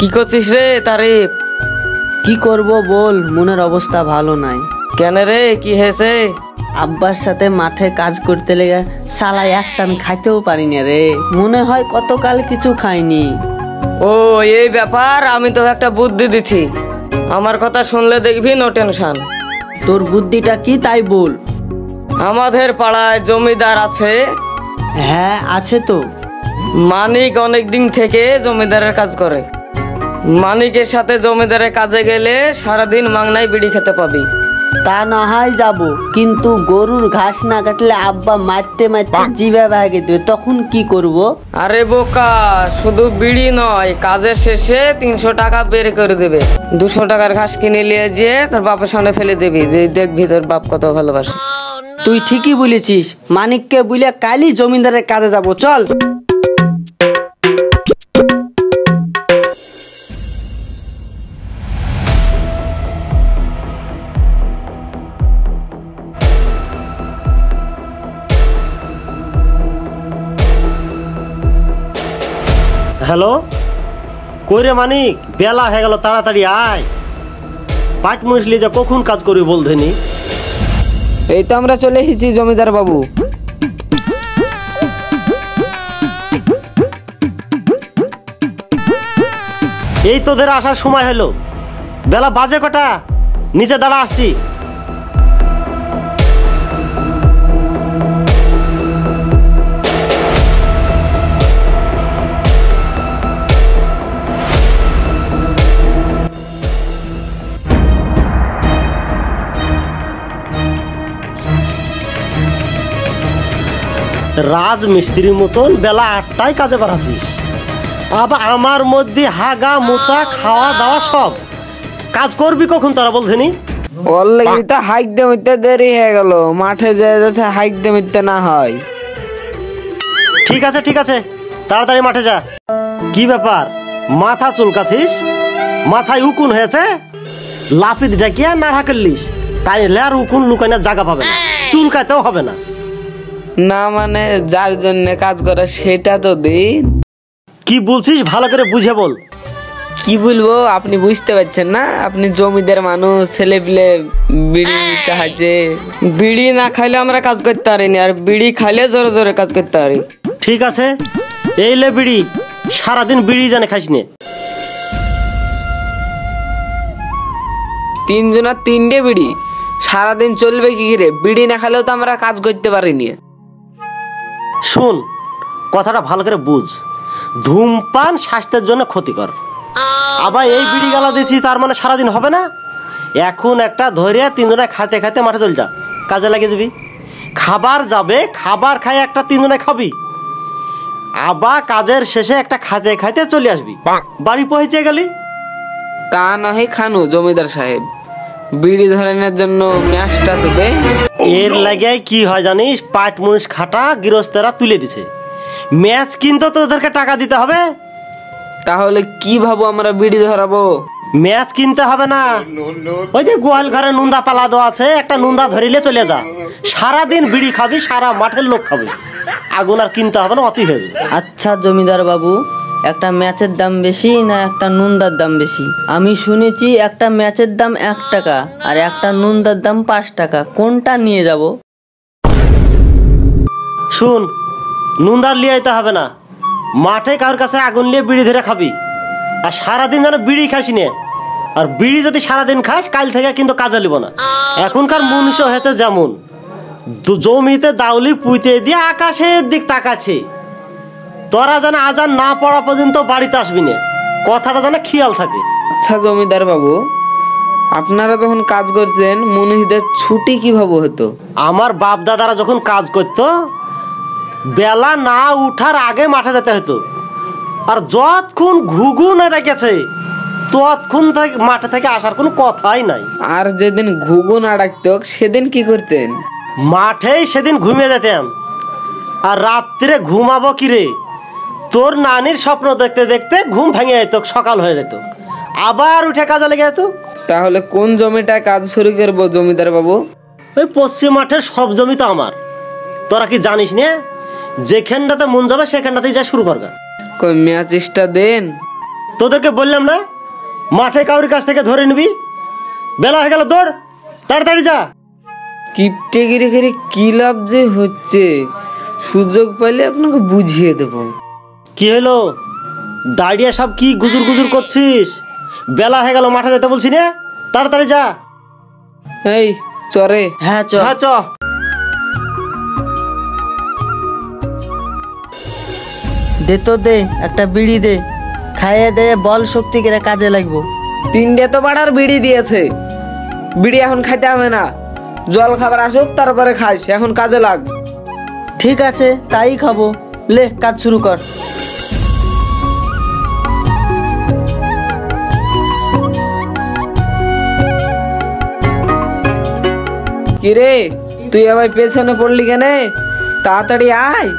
কি করছিস রে তারিফ? কি করব বল, মনের অবস্থা ভালো নাই। কেন রে, কি হয়েছে? আব্বার সাথে মাঠে কাজ করতে লেগে সালা একটা আমি খাইতেও পারি না রে। মনে হয় কতকাল কিছু খাইনি। ও এই ব্যাপার, আমি তো একটা বুদ্ধি দিছি, আমার কথা শুনলে দেখবি নো টেনশন। তোর বুদ্ধিটা কি তাই বল। আমাদের পাড়ায় জমিদার আছে। হ্যাঁ আছে তো। মানিক অনেক দিন থেকে জমিদারের কাজ করে। মানিকের সাথে জমিদারের কাজে গেলে সারাদিন মাংনায় বিড়ি খেতে পাবি। তা না হয় যাবো, কিন্তু গরুর ঘাস না কাটলে আব্বা মারতে মারতে জিভে ভাগে দেবে, তখন কি করব? আরে বোকা, শুধু বিড়ি নয়, কাজের শেষে 300 টাকা বের করে দেবে। 200 টাকার ঘাস কিনে নিয়ে যেয়ে তোর বাপের সামনে ফেলে দিবি, দেখবি তোর বাপ কত ভালোবাসে। তুই ঠিকই বলেছিস, মানিককে বলে কালই জমিদারের কাজে যাব, চল। হ্যালো, কই রে মানিক? বেলা হয়ে গেল, তাড়াতাড়ি আয়। পাট মুসলি যে কখন কাজ করবি বলধেনি। এই তো আমরা চলে এসেছি জমিদার বাবু। এই তোদের আসার সময় হলো, বেলা বাজে কটা? নিচে দাঁড়া, আসছি। রাজমিস্ত্রির মতন বেলা 8টায় কাজে বাড়াচ্ছিস, আবার আমার মধ্যে হাগা মোতা খাওয়া দাওয়া সব। কাজ করবি কখন তারা বলছেনি? অলরেডি তো হাইক দিতে দেরি হয়ে গেল, মাঠে যেতে হাইক দিতে না হয়। ঠিক আছে ঠিক আছে, তাড়াতাড়ি মাঠে যা। কি ব্যাপার, মাথা চুলকাছিস? মাথায় উকুন হয়েছে? লাফিত ডাকিয়া নাড়া করলিস, তাই লেয়ার উকুন লুকাইনা জায়গা পাবে না, চুলকাতেও হবে না। না মানে যার জন্য কাজ করে সেটা তো দিন। কি বলছিস ভালো করে বুঝে বল। কি বলবো, আপনি বুঝতে পারছেন না? আপনি জমিদার মানুষ, ছেলে পিলে বিড়ি চাহাচ্ছে। বিড়ি না খাইলে আমরা কাজ করতে পারিনি, আর বিড়ি খাইলে জোরে জোরে কাজ করতে পারি। ঠিক আছে, এই লে বিড়ি, সারাদিন বিড়ি জানে খাইস নে। 3 জনের 3টে বিড়ি, সারাদিন চলবে কি রে? বিড়ি না খাইলেও তো আমরা কাজ করতে পারিনি। শুন, কথাটা ভালো করে বুঝ। ধূমপান স্বাস্থ্যের জন্য ক্ষতিকর। আবার এই বিড়ি গালা দিছি তার মানে সারাদিন হবে না। এখন একটা ধরে 3 জনে খাইতে খাইতে মাঠে চল যা, কাজে লাগে যাবি। খাবার যাবে, খাবার খাই একটা 3 জনে খাবি, আবার কাজের শেষে একটা খাইতে খাইতে চলে আসবি, বাড়ি পৌঁছে গেলি। তা নয় খানু জমিদার সাহেব, বিড়ি ধরানোর জন্য ম্যাচটা তো দে। এর লাগে কি হয় জানিস, পাট মুনিশ খাটা গৃহস্থরা তুলে দিছে, ম্যাচ কিন্তু তোদেরকে টাকা দিতে হবে। তাহলে কি ভাবো আমরা বিড়ি ধরাবো? ম্যাচ কিনতে হবে না, ওই যে গোয়াল ঘরে নুন্দা পালা দেওয়া আছে, একটা নুন্দা ধরিলে চলে যা, সারাদিন বিড়ি খাবি, সারা মাঠের লোক খাবি, আগুন আর কিনতে হবে না, অতি হয়ে যাবে। আচ্ছা জমিদার বাবু, একটা ম্যাচের দাম বেশি না একটা নুনদার দাম বেশি? আমি শুনেছি একটা ম্যাচের দাম 1 টাকা আর একটা নুনদার দাম 5 টাকা, কোনটা নিয়ে যাব? শুন, নুনদার লিয়ে আইতে হবে না, মাঠে কারোর কাছে আগুন নিয়ে বিড়ি ধরে খাবি, আর সারাদিন যেন বিড়ি খাস নে। আর বিড়ি যদি সারাদিন খাস, কাল থেকে কিন্তু কাজে লিব না। এখনকার মনুষ্য হয়েছে যেমন, জমিতে দাউলি পুঁতে দিয়ে আকাশের দিক তাকাচ্ছে, তোরা যেন আজান না পড়া পর্যন্ত বাড়িতে আসবি না, কথাটা যেন খেয়াল থাকে। আচ্ছা জমিদার বাবু, আপনারা যখন কাজ করতেন মনীষীদের ছুটি কিভাবে হতো? আমার বাপ দাদারা যখন কাজ করতো, বেলা না উঠার আগে মাঠে যেতে হতো, আর যতক্ষণ ঘুঘু না ডেকেছে ততক্ষণ মাঠে থেকে আসার কোনো কথাই নাই। আর যেদিন ঘুঘু না ডাকত সেদিন কি করতেন? মাঠেই সেদিন ঘুমিয়ে যেতাম। আর রাত্রে ঘুমাবো কি রে, তোর নানির স্বপ্ন দেখতে দেখতে ঘুম ভেঙে যেত, সকাল হয়ে যেত, আবার উঠে কাজে লেগে যেত। তাহলে কোন জমিটা কাজ শুরু করবো জমিদার বাবু? ওই পশ্চিম মাঠের সব জমি তো আমার, তোরা কি জানিস না? যেখানটাতে মন যাবে সেখানটাতেই যা শুরু করবে। কই ম্যাচটা দেন। তোদেরকে বললাম না মাঠে কাউরির কাছ থেকে ধরে নিবি। বেলা হয়ে গেল, দৌড়, তাড়াতাড়ি যা। কিপটেগিরি করে কি লাভ যে হচ্ছে, সুযোগ পাইলে আপনাকে বুঝিয়ে দেব। কি হলো দাঁড়িয়ে সব কি গুজুর গুজুর করছিস? বেলা হয়ে গেল, মাঠে যেতে বলছি না, তাড়াতাড়ি যা। এই চরে। হ্যাঁ চ। হ্যাঁ চ। দে তো দে, একটা বিড়ি দে, খাইয়ে দে, বল শক্তি করে কাজে লাগবো। 3টে তো বাড়ার বিড়ি দিয়েছে, বিড়ি এখন খাইতে হবে না, জল খাবার আসুক তারপরে খাইস, এখন কাজে লাগ। ঠিক আছে, তাই খাবো। লে, কাজ শুরু কর। কিরে তুই আবার পেছনে পড়লি কেনে? তাড়াতাড়ি আয়।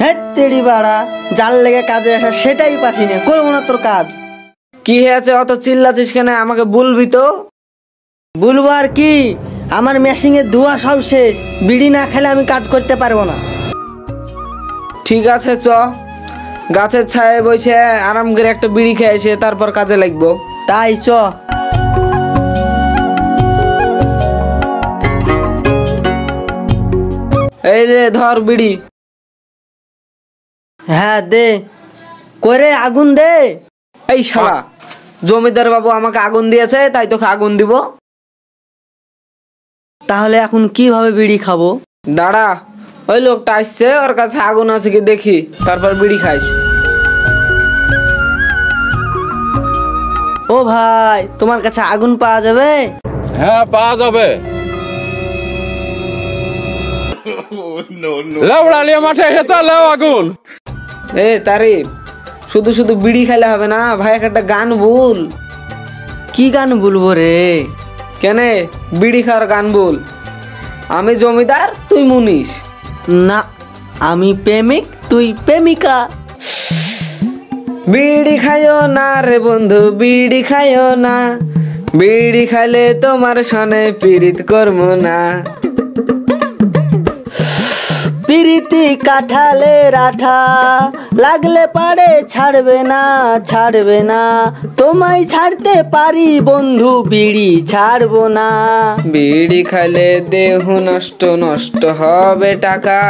হ্যাঁ তেরি বাড়া, জাল লেগে কাজে আসা সেটাই পাচ্ছি না, করবো না তোর কাজ। কি হয়েছে অত চিল্লাছিস কেন, আমাকে বলবি তো। বলবো আর কি, আমার মেশিং এর ধোয়া সব শেষ, বিড়ি না খেলে আমি কাজ করতে পারবো না। ঠিক আছে চ, গাছের ছায়ায় বসে আরাম করে একটা বিড়ি খেয়েছে, তারপর কাজে লাগবো। তাই চ। এই রে ধর বিড়ি। হ্যাঁ দে, করে আগুন দে। এই শালা, জমিদার বাবু আমাকে আগুন দিয়েছে তাই তোকে আগুন দিব। তাহলে এখন কিভাবে বিড়ি খাবো? দাঁড়া, ওই লোকটা আসছে, ওর কাছে আগুন আছে কি দেখি, তারপর বিড়ি খাইস। ও ভাই, তোমার কাছে আগুন পাওয়া যাবে? হ্যাঁ পাওয়া যাবে। লেবড়ালিয়া মাঠে এসে তো লেও আগুন। এ তারিফ, শুধু শুধু বিড়ি খাইলে হবে না ভাই, একটা গান বল। কি গান বলবো রে? কেনে বিড়ি খাওয়ার গান বল। আমি জমিদার, তুই মুনিশ। না, আমি প্রেমিক, তুই প্রেমিকা। বিড়ি খাইও না রে বন্ধু, বিড়ি খাইও না, বিড়ি খাইলে তোমার সনে পীড়িত করবো না। পিরিতি কাঠালে রাঠা, লাগলে পারে ছাড়বে না, ছাড়বে না, তোমায় ছাড়তে পারি বন্ধু, বিড়ি ছাড়বো না। বিড়ি খাইলে দেহ নষ্ট, নষ্ট হবে টাকা,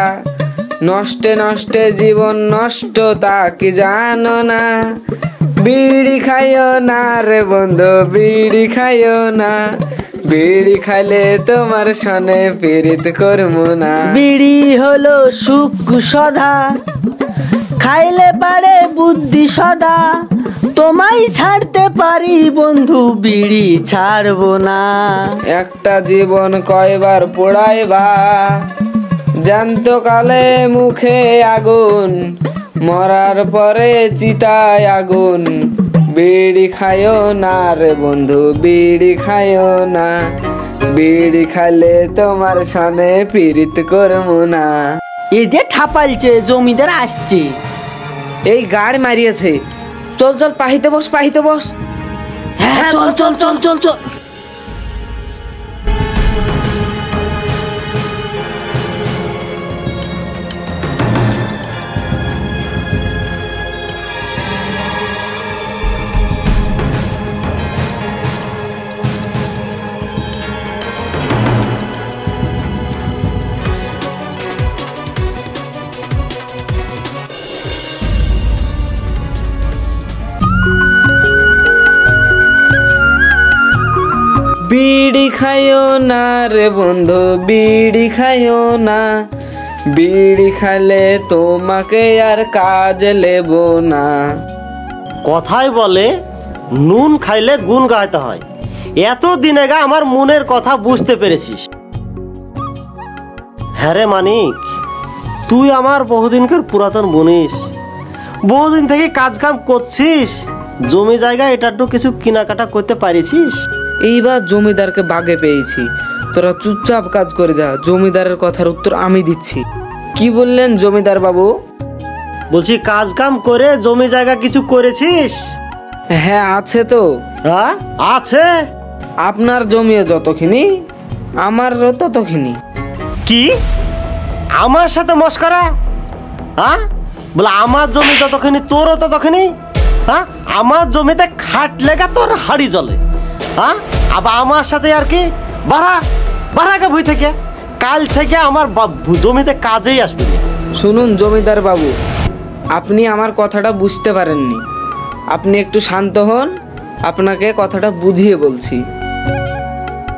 নষ্টে নষ্টে জীবন নষ্ট, তা কি জানো না। বিড়ি খাইও না রে বন্ধু, বিড়ি খাইও না, বিড়ি খাইলে তোমার সনে পীড়িত করবো না। বিড়ি হলো সুখ সদা, খাইলে পারে বুদ্ধি সদা, তোমায় ছাড়তে পারি বন্ধু, বিড়ি ছাড়বো না। একটা জীবন কয়বার পোড়াইবা, জ্যান্ত কালে মুখে আগুন, মরার পরে চিতায় আগুন। বিড়ি খাইও না রে বন্ধু, বিড়ি খাইও না, বিড়ি খাইলে তোমার সনে পীড়িত করবো না। এদের ঠাপালছে, জমিদার আসছে। এই গাড় মারিয়েছে, চল চল পাহিতে বস, পাহিতে বস। হ্যাঁ চল চল চল চল চল। বিড়ি খাইও না রে বন্ধু, বিড়ি খাইও না, বিড়ি খাইলে তোমাকে আর কাজ লেব না। কথাই বলে নুন খাইলে গুণ গাইতে হয়। এত দিন আগে আমার মনের কথা বুঝতে পেরেছিস। হ্যাঁ রে মানিক, তুই আমার বহুদিনকার পুরাতন মুনিশ, বহুদিন থেকে কাজ কাম করছিস, জমি জায়গা এটা একটু কিছু কেনাকাটা করতে পারিছিস। এইবার জমিদারকে বাগে পেয়েছি, তোরা চুপচাপ কাজ করে যা, জমিদারের কথার উত্তর আমি দিচ্ছি। কি বললেন জমিদার বাবু? বলছি কাজ কাম করে জমি জায়গা কিছু করেছিস? হ্যাঁ আছে তো। হ্যাঁ আছে? আপনার জমিও যতখানি, আমারও ততখানি। কি আমার সাথে মস্করা, হ্যাঁ? বলে আমার জমি যতখানি তোরও ততখানি, হ্যাঁ? আমার জমিতে খাট লেগা তোর হাড়ি জ্বলে, হ্যাঁ? আবার আমার সাথে আর কি বাড়াকে ভুই থেকে কাল থেকে আমার জমিতে কাজেই আসবে না। শুনুন জমিদার বাবু, আপনি আমার কথাটা বুঝতে পারেননি। আপনি একটু শান্ত হন, আপনাকে কথাটা বুঝিয়ে বলছি।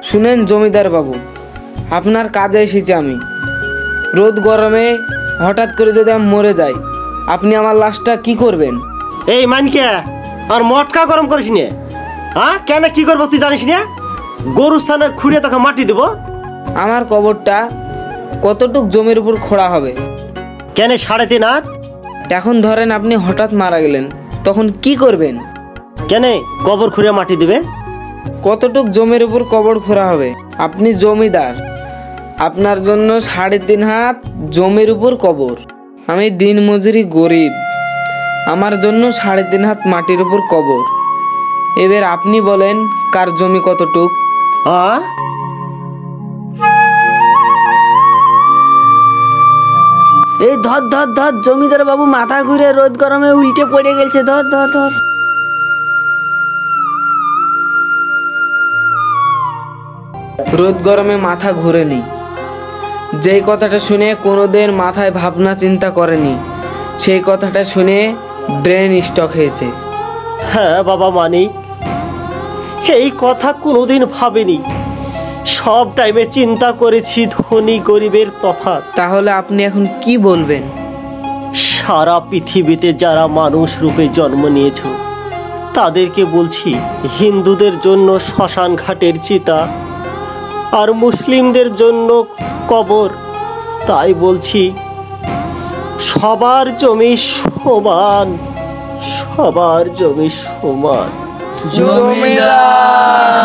শুনেন জমিদার বাবু, আপনার কাজে এসেছি আমি। রোদ গরমে হঠাৎ করে যদি আমি মরে যাই, আপনি আমার লাশটা কি করবেন? এই মানকে আর মটকা গরম করিস নে, হ্যাঁ? কেন কি করবো তুই জানিস না? গরু স্থানে খুঁড়ে তোকে মাটি দেবো। আমার কবরটা কতটুক জমির উপর খোঁড়া হবে? কেন 3.5 হাত? এখন ধরেন আপনি হঠাৎ মারা গেলেন, তখন কি করবেন? কেন কবর খুঁড়ে মাটি দিবে? কতটুক জমির উপর কবর খোঁড়া হবে? আপনি জমিদার, আপনার জন্য 3.5 হাত জমির উপর কবর। আমি দিনমজুরি গরিব, আমার জন্য 3.5 হাত মাটির উপর কবর। এবার আপনি বলেন কার জমি কতটুক? হ্যাঁ? এই ধর ধর ধর, জমিদার বাবু মাথা ঘুরে রোদ গরমে উল্টে পড়ে গেছে। ধর ধর ধর। রোদ গরমে মাথা ঘুরেনি, যেই কথাটা শুনে কোনোদিন মাথায় ভাবনা চিন্তা করেনি, সেই কথাটা শুনে ব্রেন স্টক হয়েছে। হ্যাঁ বাবা মানিক, এই কথা কোনোদিন ভাবিনি। সব টাইমে চিন্তা করেছি ধনী গরিবের তফাৎ। তাহলে আপনি এখন কি বলবেন? সারা পৃথিবীতে যারা মানুষ রূপে জন্ম নিয়েছ তাদেরকে বলছি, হিন্দুদের জন্য শ্মশান ঘাটের চিতা আর মুসলিমদের জন্য কবর। তাই বলছি, সবার জমি সমান, সবার জমি সমান। জমিদার